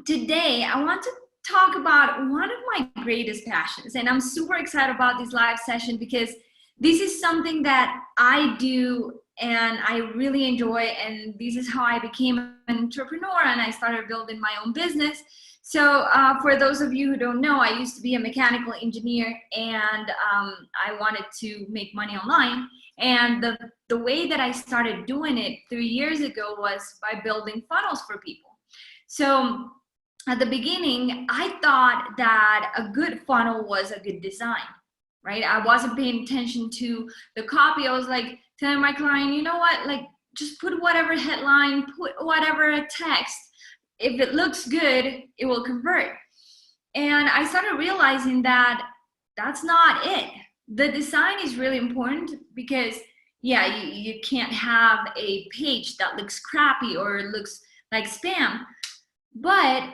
today I want to talk about one of my greatest passions, and I'm super excited about this live session because this is something that I do and I really enjoy, and this is how I became an entrepreneur and I started building my own business. So for those of you who don't know, I used to be a mechanical engineer, and I wanted to make money online. And the way that I started doing it 3 years ago was by building funnels for people. So at the beginning, I thought that a good funnel was a good design, right? I wasn't paying attention to the copy. I was like telling my client, you know what, like just put whatever headline, put whatever text. If it looks good, it will convert. And I started realizing that that's not it. The design is really important because, yeah, you can't have a page that looks crappy or looks like spam, but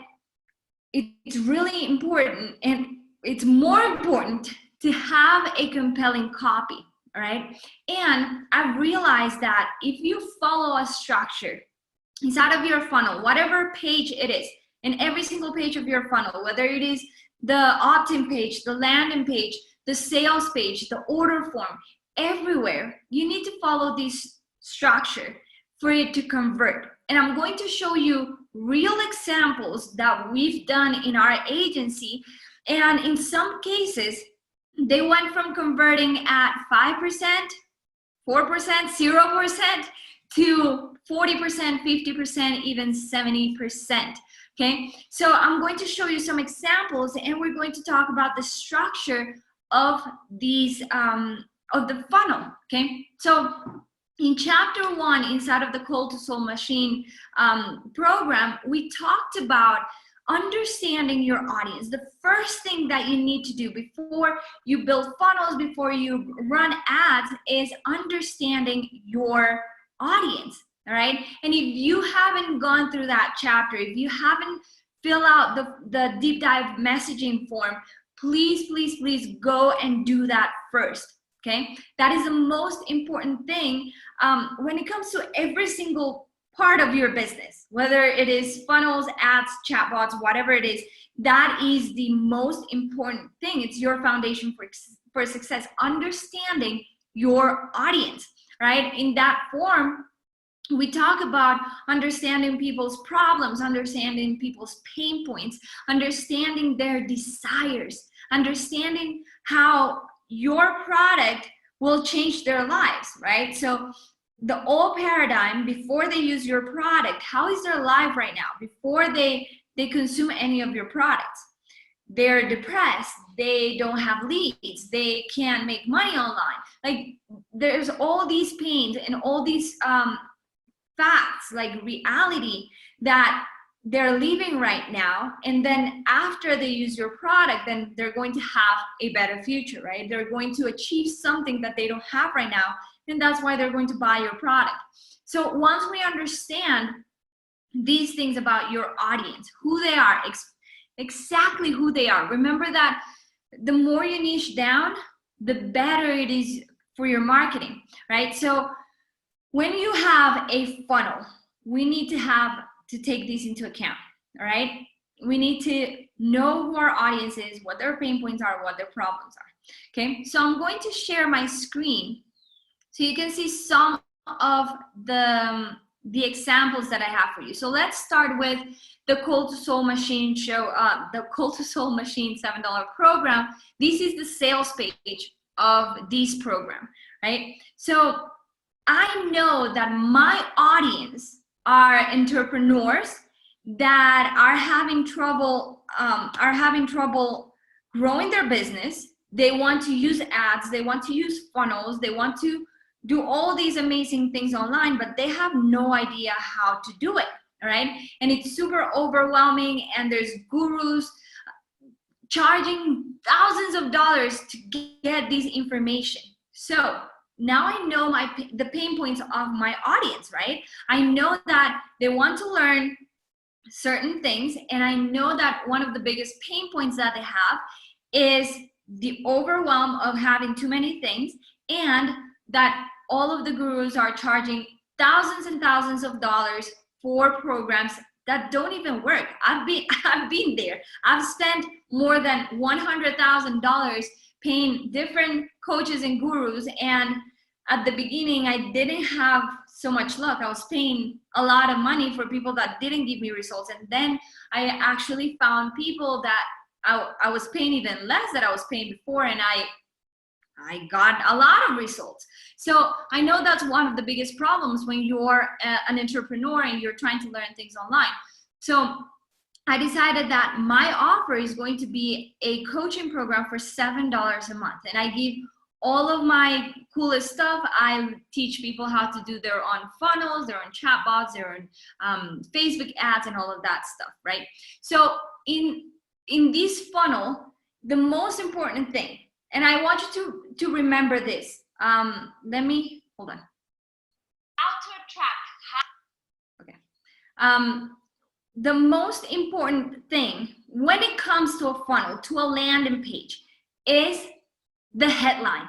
it's really important, and it's more important to have a compelling copy, all right? And I've realized that if you follow a structure inside of your funnel, whatever page it is, in every single page of your funnel, whether it is the opt-in page, the landing page, the sales page, the order form, everywhere, you need to follow this structure for it to convert. And I'm going to show you real examples that we've done in our agency. And in some cases, they went from converting at 5%, 4%, 0% to 40%, 50%, even 70%. Okay, so I'm going to show you some examples, and we're going to talk about the structure of these of the funnel. Okay, so in chapter 1 inside of the Call to Soul Machine program, we talked about understanding your audience. The first thing that you need to do before you build funnels, before you run ads, is understanding your audience. All right, and if you haven't gone through that chapter, if you haven't filled out the deep dive messaging form, please go and do that first. Okay, that is the most important thing when it comes to every single part of your business, whether it is funnels, ads, chatbots, whatever it is. That is the most important thing. It's your foundation for success, understanding your audience, right? In that form, we talk about understanding people's problems, understanding people's pain points, understanding their desires, understanding how your product will change their lives, right? So the old paradigm, before they use your product, how is their life right now before they consume any of your products? They're depressed, they don't have leads, they can't make money online. Like, there's all these pains and all these facts, like reality, that they're living right now. And then after they use your product, then they're going to have a better future, right? They're going to achieve something that they don't have right now, and that's why they're going to buy your product. So once we understand these things about your audience, who they are, exactly who they are, remember that the more you niche down, the better it is for your marketing, right? So when you have a funnel, we need to take these into account, all right? We need to know who our audience is, what their pain points are, what their problems are, okay? So I'm going to share my screen so you can see some of the examples that I have for you. So let's start with the Call to Soul Machine the Call to Soul Machine $7 program. This is the sales page of this program, right? So I know that my audience are entrepreneurs that are having trouble growing their business. They want to use ads, they want to use funnels, they want to do all these amazing things online, but they have no idea how to do it, all right? And it's super overwhelming, and there's gurus charging thousands of dollars to get this information. So now I know the pain points of my audience, right? I know that they want to learn certain things, and I know that one of the biggest pain points that they have is the overwhelm of having too many things, and that all of the gurus are charging thousands and thousands of dollars for programs that don't even work. I've been there. I've spent more than $100,000 paying different coaches and gurus, and at the beginning I didn't have so much luck. I was paying a lot of money for people that didn't give me results, and then I actually found people that I was paying even less than I was paying before, and I got a lot of results. So I know that's one of the biggest problems when you're an entrepreneur and you're trying to learn things online. So I decided that my offer is going to be a coaching program for $7 a month. And I give all of my coolest stuff. I teach people how to do their own funnels, their own chatbots, their own Facebook ads, and all of that stuff, right? So in this funnel, the most important thing, and I want you to remember this. Let me, hold on. How to attract. Okay. The most important thing when it comes to a funnel, to a landing page, is the headline.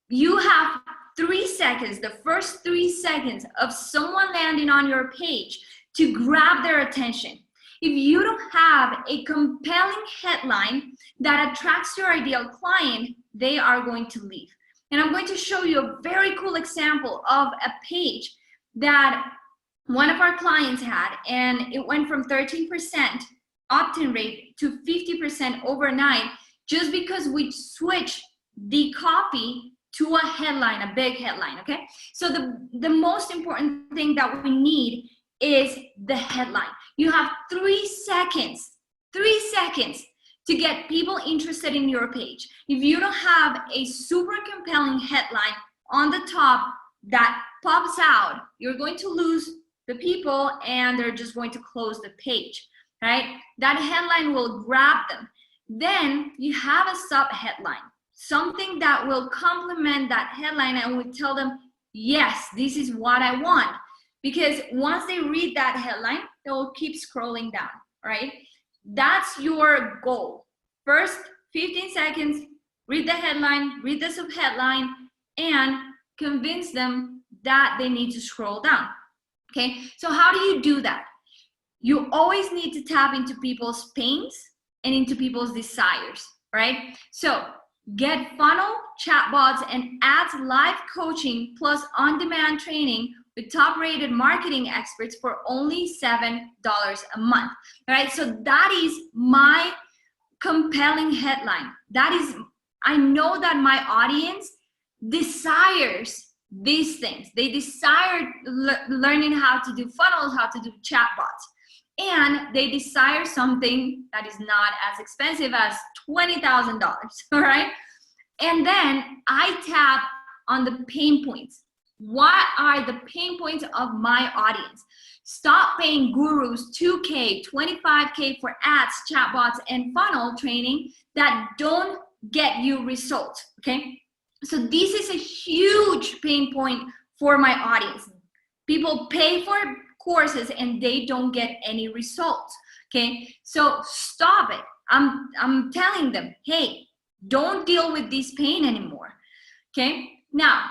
You have 3 seconds, the first 3 seconds of someone landing on your page to grab their attention. If you don't have a compelling headline that attracts your ideal client, they are going to leave. And I'm going to show you a very cool example of a page that one of our clients had, and it went from 13% opt-in rate to 50% overnight, just because we switched the copy to a headline, a big headline, okay? So the most important thing that we need is the headline. You have 3 seconds to get people interested in your page. If you don't have a super compelling headline on the top that pops out, you're going to lose the people and they're just going to close the page, right? That headline will grab them. Then you have a sub headline, something that will complement that headline and will tell them, yes, this is what I want. Because once they read that headline, they will keep scrolling down, right? That's your goal. First 15 seconds, read the headline, read the subheadline, and convince them that they need to scroll down, okay? So how do you do that? You always need to tap into people's pains and into people's desires, right? So get funnel, chatbots, and ads live coaching plus on-demand training with top-rated marketing experts for only $7 a month. All right, so that is my compelling headline. That is, I know that my audience desires these things. They desire learning how to do funnels, how to do chatbots, and they desire something that is not as expensive as $20,000, all right? And then I tap on the pain points. What are the pain points of my audience? Stop paying gurus $2K, $25K for ads, chatbots, and funnel training that don't get you results, okay? So this is a huge pain point for my audience. People pay for courses and they don't get any results, okay? So stop it. I'm telling them, hey, don't deal with this pain anymore, okay? Now,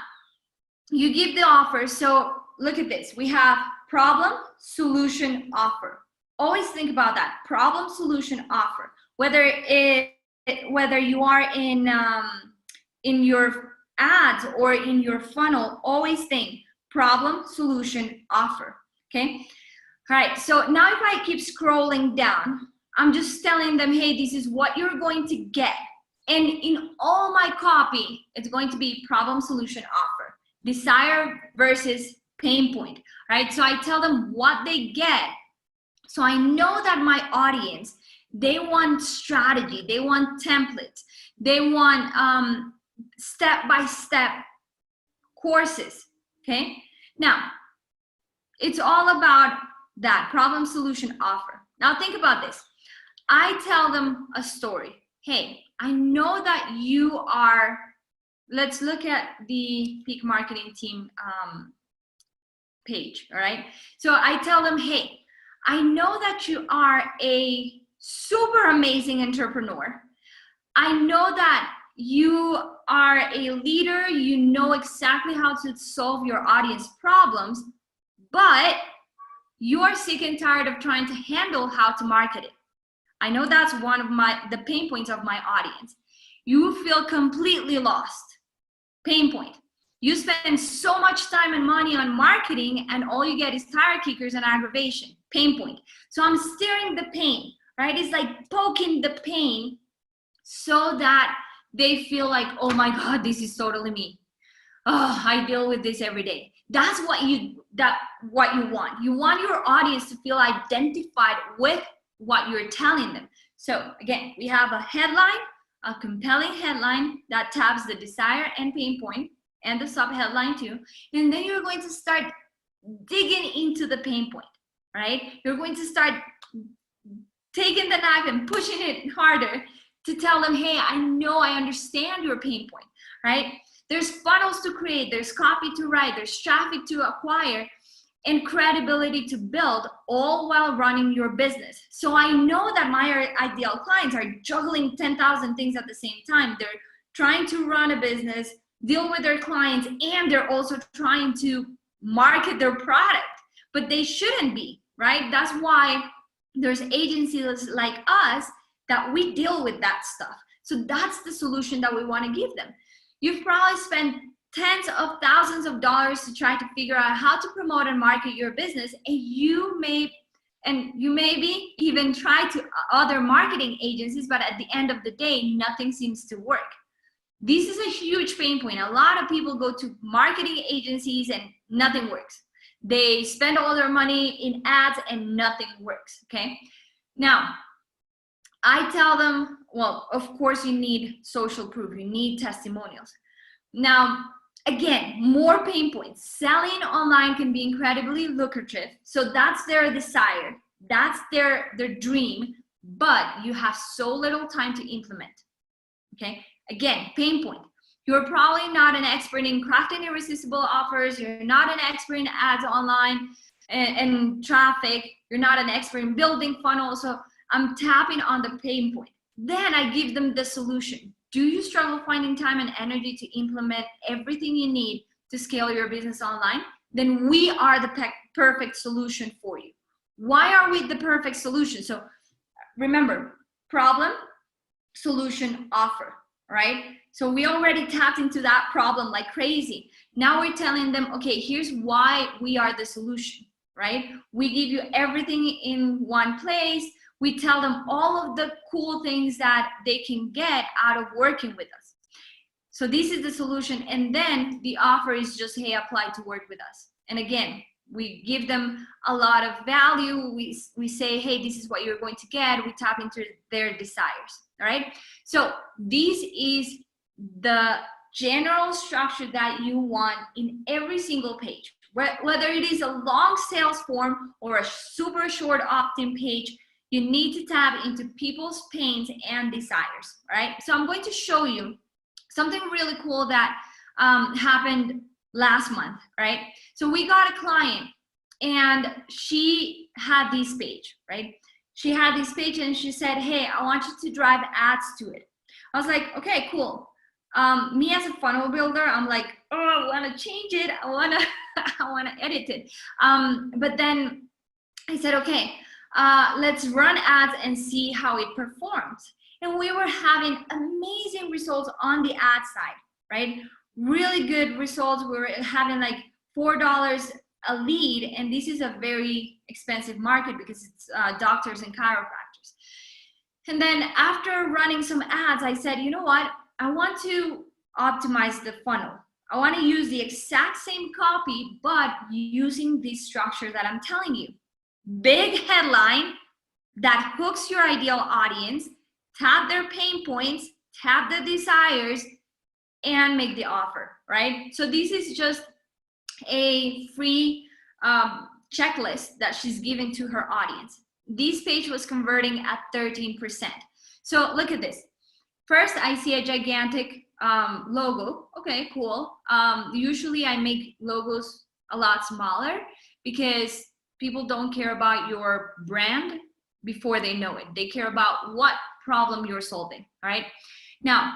you give the offer. So look at this. We have problem, solution, offer. Always think about that. Problem, solution, offer. Whether you are in your ads or in your funnel, always think problem, solution, offer. Okay. All right. So now if I keep scrolling down, I'm just telling them, hey, this is what you're going to get. And in all my copy, it's going to be problem, solution, offer. Desire versus pain point, right? So I tell them what they get. So I know that my audience, they want strategy, they want templates, they want step-by-step courses, okay? Now, it's all about that problem, solution, offer. Now think about this. I tell them a story. Hey, I know that you are, let's look at the Peak Marketing Team page, all right? So I tell them, hey, I know that you are a super amazing entrepreneur. I know that you are a leader, you know exactly how to solve your audience problems, but You are sick and tired of trying to handle how to market it. I know that's one of the pain points of my audience. You feel completely lost. Pain point. You spend so much time and money on marketing and all you get is tire kickers and aggravation. Pain point. So I'm stirring the pain, right? It's like poking the pain so that they feel like, oh my God, this is totally me. Oh, I deal with this every day. That's what you want. You want your audience to feel identified with what you're telling them. So again, we have a headline, a compelling headline that taps the desire and pain point, and the sub headline too. And then you're going to start digging into the pain point, right? You're going to start taking the knife and pushing it harder to tell them, hey, I know, I understand your pain point, right? There's funnels to create, there's copy to write, there's traffic to acquire, and credibility to build, all while running your business. So I know that my ideal clients are juggling 10,000 things at the same time. They're trying to run a business, deal with their clients, and they're also trying to market their product, but they shouldn't be, right? That's why there's agencies like us that we deal with that stuff. So that's the solution that we want to give them. You've probably spent tens of thousands of dollars to try to figure out how to promote and market your business, and you maybe even try to other marketing agencies, but at the end of the day, nothing seems to work. This is a huge pain point. A lot of people go to marketing agencies and nothing works. They spend all their money in ads and nothing works, okay? Now, I tell them, well, of course you need social proof, you need testimonials. Now, again, more pain points. Selling online can be incredibly lucrative. So that's their desire, that's their dream, but you have so little time to implement, okay? Again, pain point. You're probably not an expert in crafting irresistible offers. You're not an expert in ads online and traffic. You're not an expert in building funnels. So I'm tapping on the pain point. Then I give them the solution. Do you struggle finding time and energy to implement everything you need to scale your business online? Then we are the perfect solution for you. Why are we the perfect solution? So remember, problem, solution, offer, right? So we already tapped into that problem like crazy. Now we're telling them, okay, here's why we are the solution, right? We give you everything in one place. We tell them all of the cool things that they can get out of working with us. So this is the solution. And then the offer is just, hey, apply to work with us. And again, we give them a lot of value. We say, hey, this is what you're going to get. We tap into their desires, all right? So this is the general structure that you want in every single page, whether it is a long sales form or a super short opt-in page. You need to tap into people's pains and desires, right? So I'm going to show you something really cool that happened last month, right? So we got a client and she had this page, right? She had this page and she said, hey, I want you to drive ads to it. I was like, okay, cool. Me as a funnel builder, I'm like, oh, I want to change it. I want to edit it. But then I said, okay, let's run ads and see how it performs. And we were having amazing results on the ad side, right? Really good results. We were having like $4 a lead, and this is a very expensive market because it's doctors and chiropractors. And then after running some ads, I said, you know what? I want to optimize the funnel. I want to use the exact same copy, but using this structure that I'm telling you. Big headline that hooks your ideal audience, tap their pain points, tap the desires, and make the offer, right? So this is just a free checklist that she's giving to her audience. This page was converting at 13%. So look at this. First, I see a gigantic logo. Okay, cool. Usually I make logos a lot smaller because people don't care about your brand before they know it. They care about what problem you're solving, all right? Now,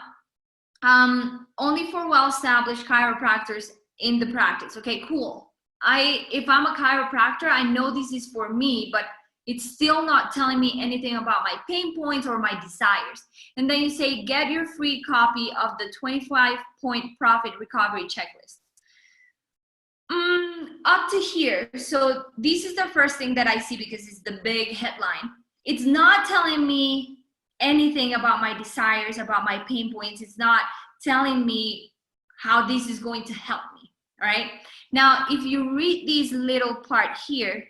only for well-established chiropractors in the practice. Okay, cool. if I'm a chiropractor, I know this is for me, but it's still not telling me anything about my pain points or my desires. And then you say, get your free copy of the 25-point profit recovery checklist. Up to here. So this is the first thing that I see because it's the big headline. It's not telling me anything about my desires, about my pain points. It's not telling me how this is going to help me. All right. Now, if you read this little part here,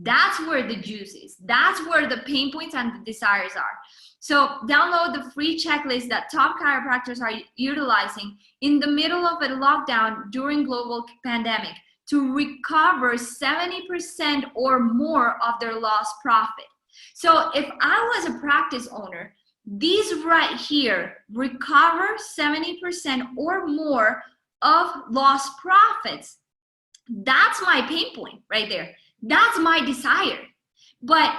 that's where the juice is. That's where the pain points and the desires are. So download the free checklist that top chiropractors are utilizing in the middle of a lockdown during global pandemic to recover 70% or more of their lost profit. So if I was a practice owner, these right here, recover 70% or more of lost profits. That's my pain point right there. That's my desire. But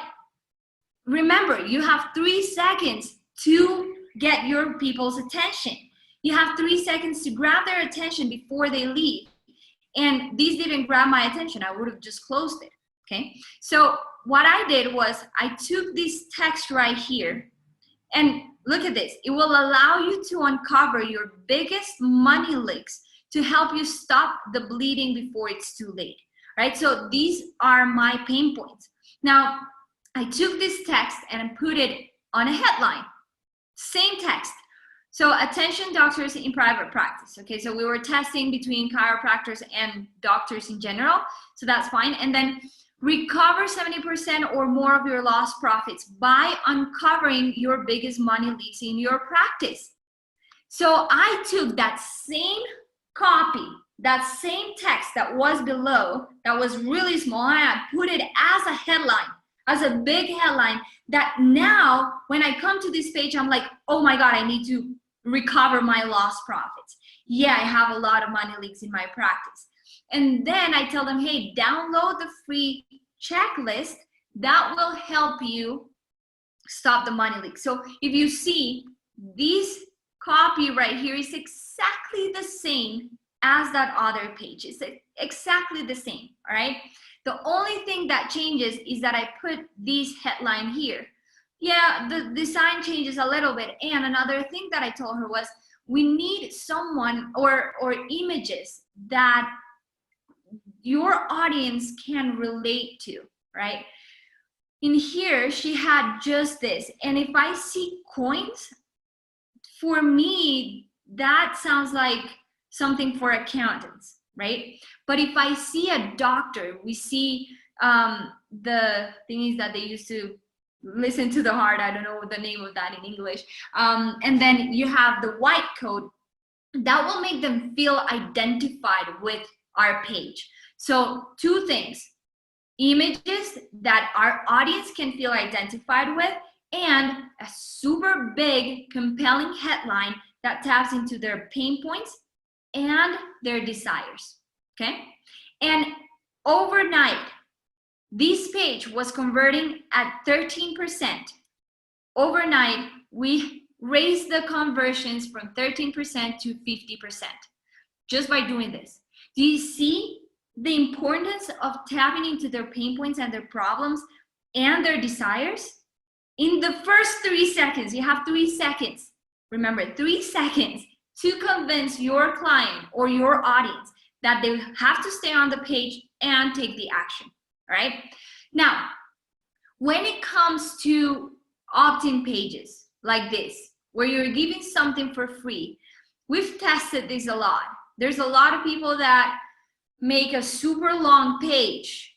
remember, you have 3 seconds to get your people's attention. You have 3 seconds to grab their attention before they leave. And these didn't grab my attention. I would have just closed it, okay? So what I did was I took this text right here, and look at this. It will allow you to uncover your biggest money leaks to help you stop the bleeding before it's too late, right? So these are my pain points. Now, I took this text and put it on a headline, same text. So attention doctors in private practice. Okay, so we were testing between chiropractors and doctors in general, so that's fine. And then recover 70% or more of your lost profits by uncovering your biggest money leaks in your practice. So I took that same copy, that same text that was below, that was really small, and I put it as a headline, as a big headline, that now when I come to this page, I'm like, oh my God, I need to recover my lost profits. Yeah, I have a lot of money leaks in my practice. And then I tell them, hey, download the free checklist that will help you stop the money leak. So if you see, this copy right here is exactly the same as that other page. It's exactly the same, all right? The only thing that changes is that I put this headline here. Yeah, the design changes a little bit. And another thing that I told her was, we need someone or images that your audience can relate to, right? In here, she had just this. And if I see coins, for me, that sounds like something for accountants, right? But if I see a doctor, we see the things that they used to listen to the heart. I don't know the name of that in English. And then you have the white coat. That will make them feel identified with our page. So 2 things, images that our audience can feel identified with, and a super big, compelling headline that taps into their pain points and their desires, okay? And overnight, this page was converting at 13%. Overnight, we raised the conversions from 13% to 50% just by doing this. Do you see the importance of tapping into their pain points and their problems and their desires? In the first 3 seconds, you have 3 seconds. Remember, 3 seconds to convince your client or your audience that they have to stay on the page and take the action, all right? Now, when it comes to opt-in pages like this, where you're giving something for free, we've tested this a lot. There's a lot of people that make a super long page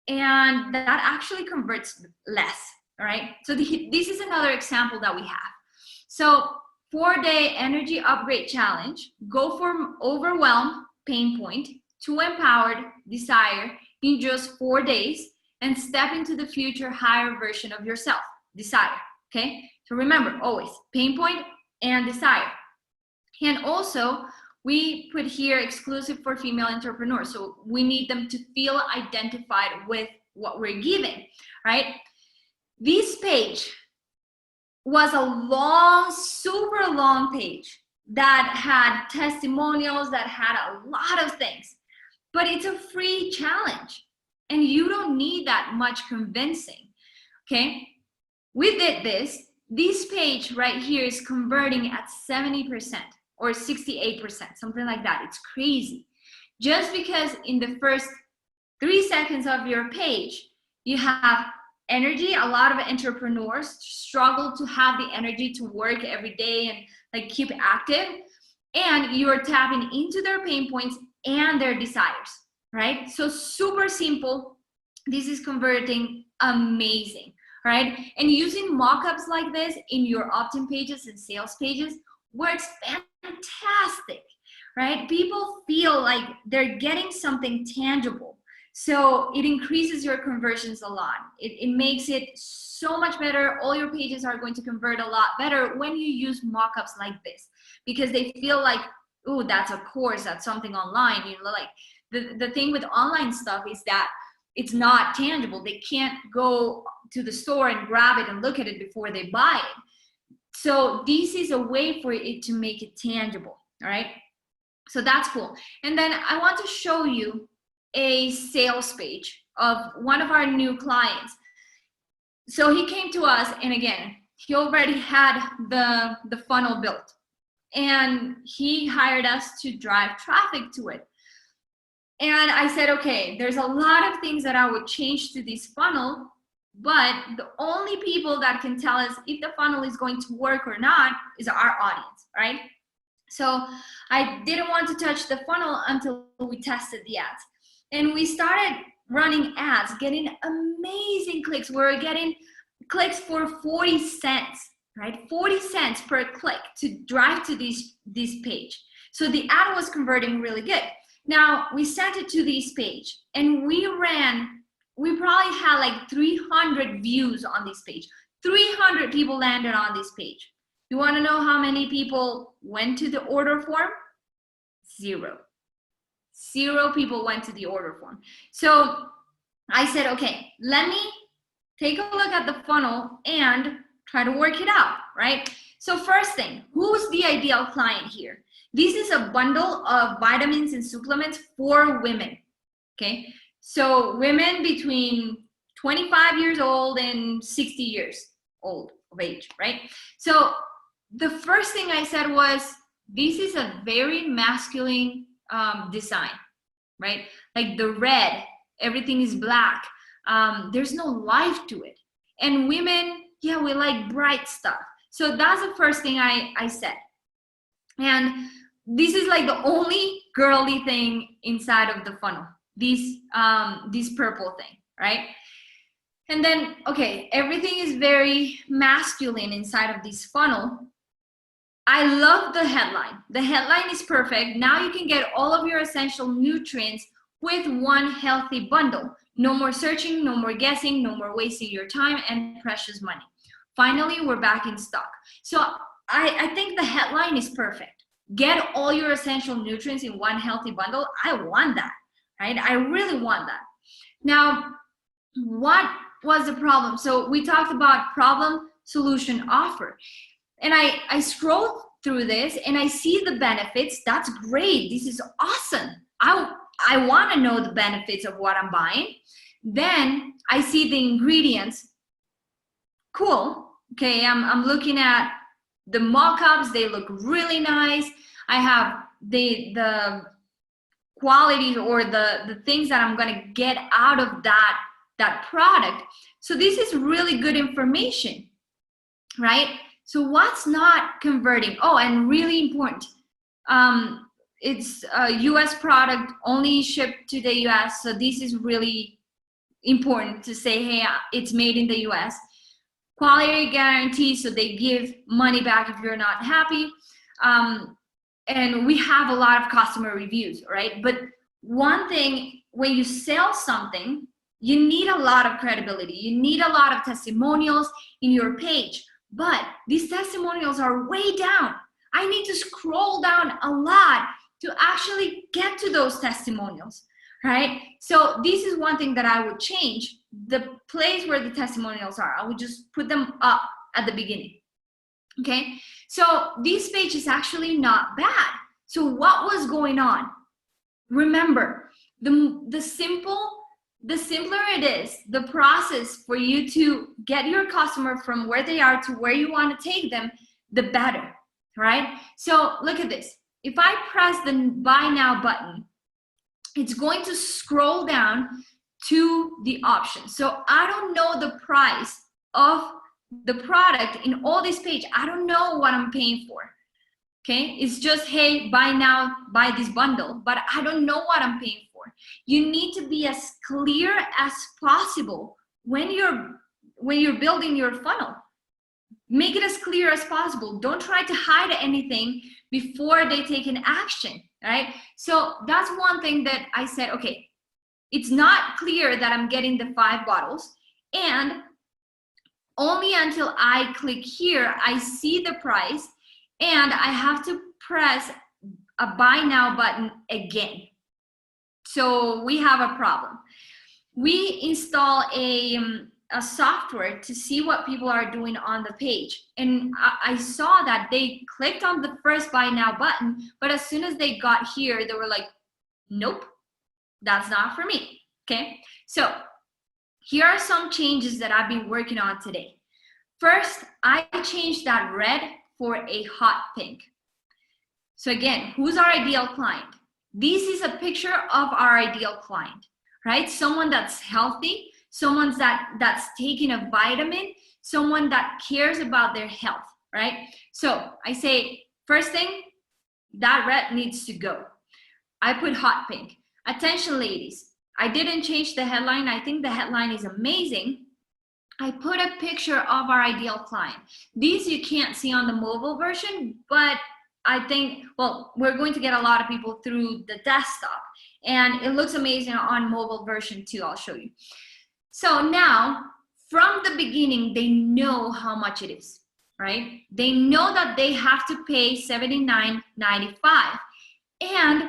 and that actually converts less, all right? So this is another example that we have. So 4-day energy upgrade challenge, go from overwhelm, pain point, to empowered, desire in just 4 days, and step into the future higher version of yourself, desire, okay? So remember, always pain point and desire. And also, we put here exclusive for female entrepreneurs. So we need them to feel identified with what we're giving, right? This page was a long, super long page that had testimonials, that had a lot of things. but it's a free challenge and you don't need that much convincing, okay? We did this page right here is converting at 70% or 68%, something like that. It's crazy. Just because in the first 3 seconds of your page, you have energy. A lot of entrepreneurs struggle to have the energy to work every day and like keep active, and you're tapping into their pain points and their desires, right? So super simple. This is converting amazing, right? And using mockups like this in your opt-in pages and sales pages works fantastic, right? People feel like they're getting something tangible. So it increases your conversions a lot. It makes it so much better. All your pages are going to convert a lot better when you use mockups like this, because they feel like, oh, that's a course, that's something online. You know, like the thing with online stuff is that it's not tangible. They can't go to the store and grab it and look at it before they buy it. So this is a way for it to make it tangible, all right? So that's cool. And then I want to show you a sales page of one of our new clients. So he came to us, and again, he already had the funnel built, and he hired us to drive traffic to it. And I said, okay, there's a lot of things that I would change to this funnel, but the only people that can tell us if the funnel is going to work or not is our audience, right? So I didn't want to touch the funnel until we tested the ads. And we started running ads, getting amazing clicks. We're getting clicks for 40 cents, right? 40 cents per click to drive to this page. So the ad was converting really good. Now we sent it to this page, and we probably had like 300 views on this page. 300 people landed on this page. You want to know how many people went to the order form? 0. 0 people went to the order form. So I said, okay, let me take a look at the funnel and try to work it out, right? So first thing, who's the ideal client here? This is a bundle of vitamins and supplements for women, okay? So women between 25 years old and 60 years old of age, right? So the first thing I said was, this is a very masculine design, right? Like the red, everything is black. There's no life to it. And women, yeah, we like bright stuff. So that's the first thing I said. And this is like the only girly thing inside of the funnel, this purple thing, right? And then, okay, everything is very masculine inside of this funnel. I love the headline. The headline is perfect. Now you can get all of your essential nutrients with one healthy bundle. No more searching, no more guessing, no more wasting your time and precious money. Finally, we're back in stock. So I think the headline is perfect. Get all your essential nutrients in one healthy bundle. I want that, right? I really want that. Now, what was the problem? So we talked about problem, solution, offer. And I scrolled through this and I see the benefits. That's great. This is awesome. I want to know the benefits of what I'm buying. Then I see the ingredients. Cool. Okay, I'm looking at the mock-ups. They look really nice. I have the qualities or the things that I'm going to get out of that product. So this is really good information, right? So what's not converting? Oh, and really important, it's a US product, only shipped to the US. So this is really important to say, hey, it's made in the US. Quality guarantee, so they give money back if you're not happy. And we have a lot of customer reviews, right? But one thing, when you sell something, you need a lot of credibility. You need a lot of testimonials in your page. But these testimonials are way down. I need to scroll down a lot to actually get to those testimonials, right? So this is one thing that I would change. The place where the testimonials are, I would just put them up at the beginning, okay? So this page is actually not bad. So what was going on? Remember, the simpler it is, the process for you to get your customer from where they are to where you want to take them, the better, right? So look at this. If I press the buy now button, it's going to scroll down to the options. So I don't know the price of the product in all this page. I don't know what I'm paying for. Okay, it's just, hey, buy now, buy this bundle, but I don't know what I'm paying for. You need to be as clear as possible when you're building your funnel. Make it as clear as possible. Don't try to hide anything before they take an action, right? So that's one thing that I said, okay, it's not clear that I'm getting the 5 bottles, and only until I click here, I see the price, and I have to press a buy now button again. So we have a problem. We install a software to see what people are doing on the page. And I saw that they clicked on the first buy now button, but as soon as they got here, they were like, nope, that's not for me, okay? So here are some changes that I've been working on today. First, I changed that red for a hot pink. So again, who's our ideal client? This is a picture of our ideal client, right? Someone that's healthy, someone that's taking a vitamin, someone that cares about their health, right? So I say, first thing, that red needs to go. I put hot pink. Attention, ladies. I didn't change the headline. I think the headline is amazing. I put a picture of our ideal client. These you can't see on the mobile version, but I think, well, we're going to get a lot of people through the desktop, and it looks amazing on mobile version too. I'll show you. So now, from the beginning, they know how much it is, right? They know that they have to pay $79.95. And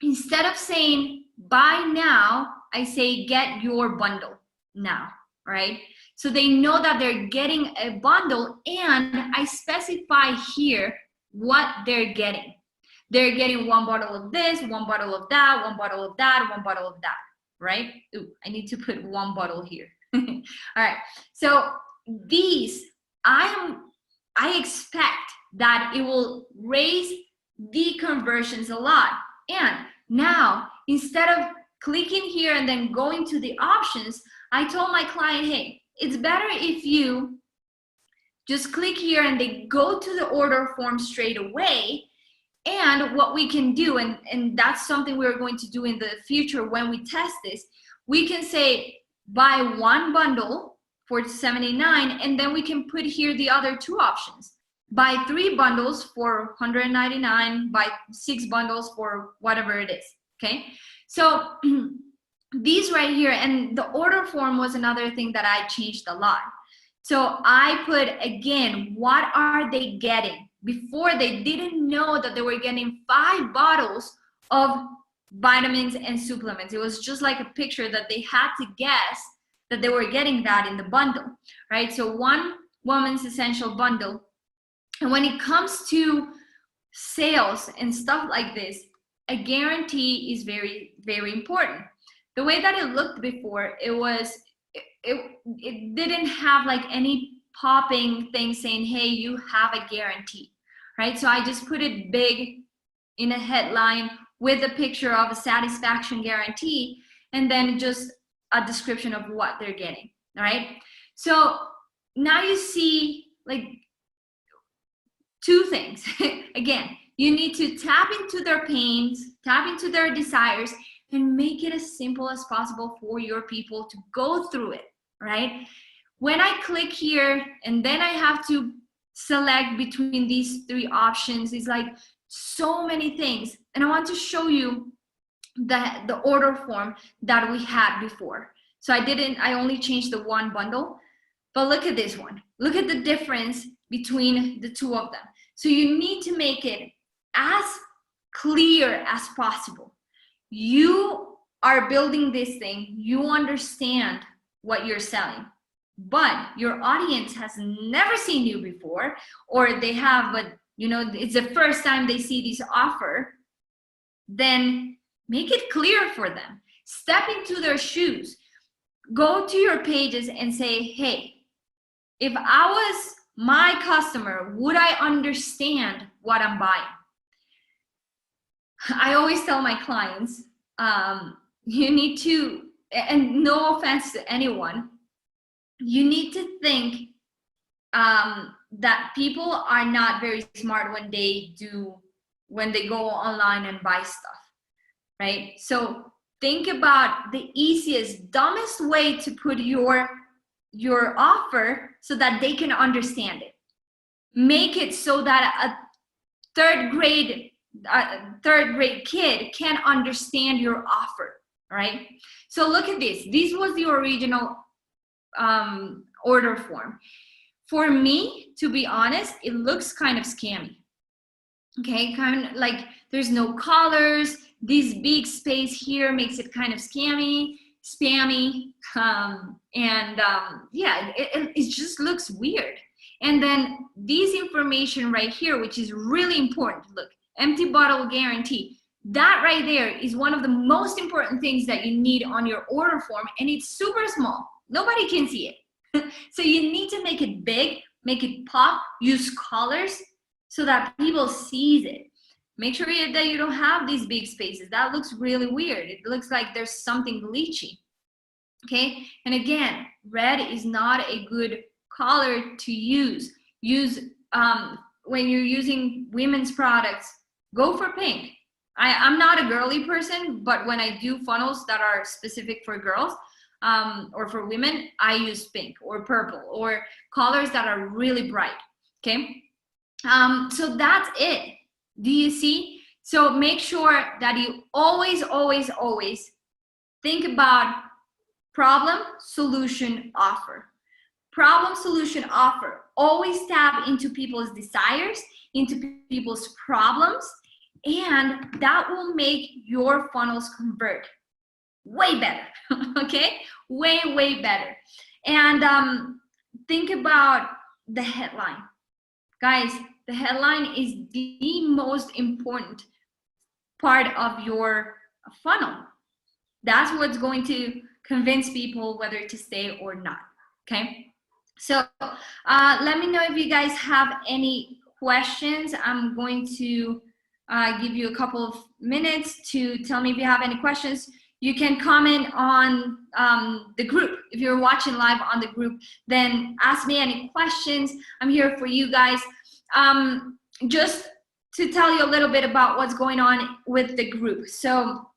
instead of saying buy now, I say get your bundle now, right? So they know that they're getting a bundle, and I specify here what they're getting. They're getting 1 bottle of this, 1 bottle of that, 1 bottle of that, 1 bottle of that, right? Ooh, I need to put 1 bottle here. All right, so these, I expect that it will raise the conversions a lot. And now, instead of clicking here and then going to the options, I told my client, hey, it's better if you just click here and they go to the order form straight away. And what we can do, and that's something we're going to do in the future when we test this, we can say buy 1 bundle for $79, and then we can put here the other 2 options. Buy 3 bundles for $199, buy 6 bundles for whatever it is, okay? So these right here, and the order form was another thing that I changed a lot. So I put, again, what are they getting? Before, they didn't know that they were getting 5 bottles of vitamins and supplements. It was just like a picture that they had to guess that they were getting that in the bundle, right? So 1 woman's essential bundle. And when it comes to sales and stuff like this, a guarantee is very, very important. The way that it looked before, it didn't have like any popping thing saying, hey, you have a guarantee, right? So I just put it big in a headline with a picture of a satisfaction guarantee, and then just a description of what they're getting, all right? So now you see like 2 things. Again, you need to tap into their pains, tap into their desires, and make it as simple as possible for your people to go through it, right? When I click here and then I have to select between these 3 options, it's like so many things. And I want to show you the order form that we had before. So I only changed the 1 bundle, but look at this one. Look at the difference between the 2 of them. So you need to make it as clear as possible. You are building this thing, you understand what you're selling, but your audience has never seen you before, or they have, but you know, it's the first time they see this offer. Then Make it clear for them. Step into their shoes. Go to your pages and say, hey, if I was my customer, would I understand what I'm buying? I always tell my clients, you need to, and no offense to anyone, you need to think that people are not very smart when they go online and buy stuff, right? So think about the easiest, dumbest way to put your offer so that they can understand it. Make it so that a third grade kid can understand your offer, right? So look at this. This was the original order form. For me, to be honest, it looks kind of scammy. Okay, kind of like there's no colors. This big space here makes it kind of spammy. Yeah, it just looks weird. And then this information right here, which is really important. Look, empty bottle guarantee. That right there is one of the most important things that you need on your order form, and it's super small. Nobody can see it. So you need to make it big, make it pop, use colors so that people sees it. Make sure that you don't have these big spaces. That looks really weird. It looks like there's something glitchy. Okay, and again, red is not a good color to use. When you're using women's products, go for pink. I'm not a girly person, but when I do funnels that are specific for girls or for women, I use pink or purple or colors that are really bright. Okay, so that's it. Do you see? So make sure that you always think about problem, solution, offer. Problem, solution, offer. Always tap into people's desires, into people's problems, and that will make your funnels convert way better. Okay, way better. And think about the headline, guys. The headline is the most important part of your funnel. That's what's going to convince people whether to stay or not. Okay, so let me know if you guys have any questions. I'm going to give you a couple of minutes to tell me if you have any questions. You can comment on the group. If you're watching live on the group, then ask me any questions. I'm here for you guys. Just to tell you a little bit about what's going on with the group. So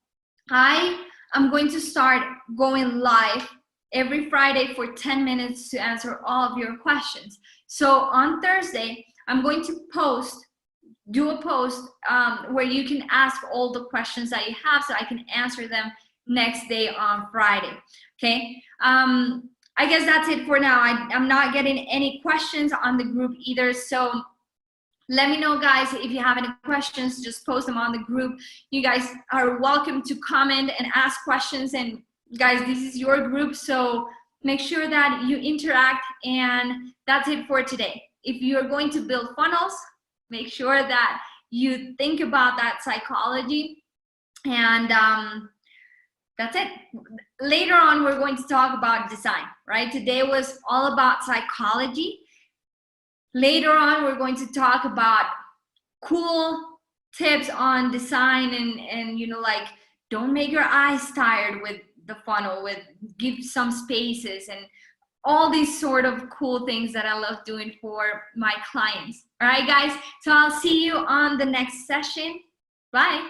I am going to start going live every Friday for 10 minutes to answer all of your questions. So on Thursday, I'm going to do a post where you can ask all the questions that you have so I can answer them next day on Friday. Okay. I guess that's it for now. I'm not getting any questions on the group either. So let me know, guys, if you have any questions, just post them on the group. You guys are welcome to comment and ask questions. And guys, this is your group, so make sure that you interact. And that's it for today. If you're going to build funnels, make sure that you think about that psychology. And that's it. Later on, we're going to talk about design, right? Today was all about psychology. Later on, we're going to talk about cool tips on design and you know, like, don't make your eyes tired with the funnel, give some spaces and all these sort of cool things that I love doing for my clients. All right, guys. So I'll see you on the next session. Bye.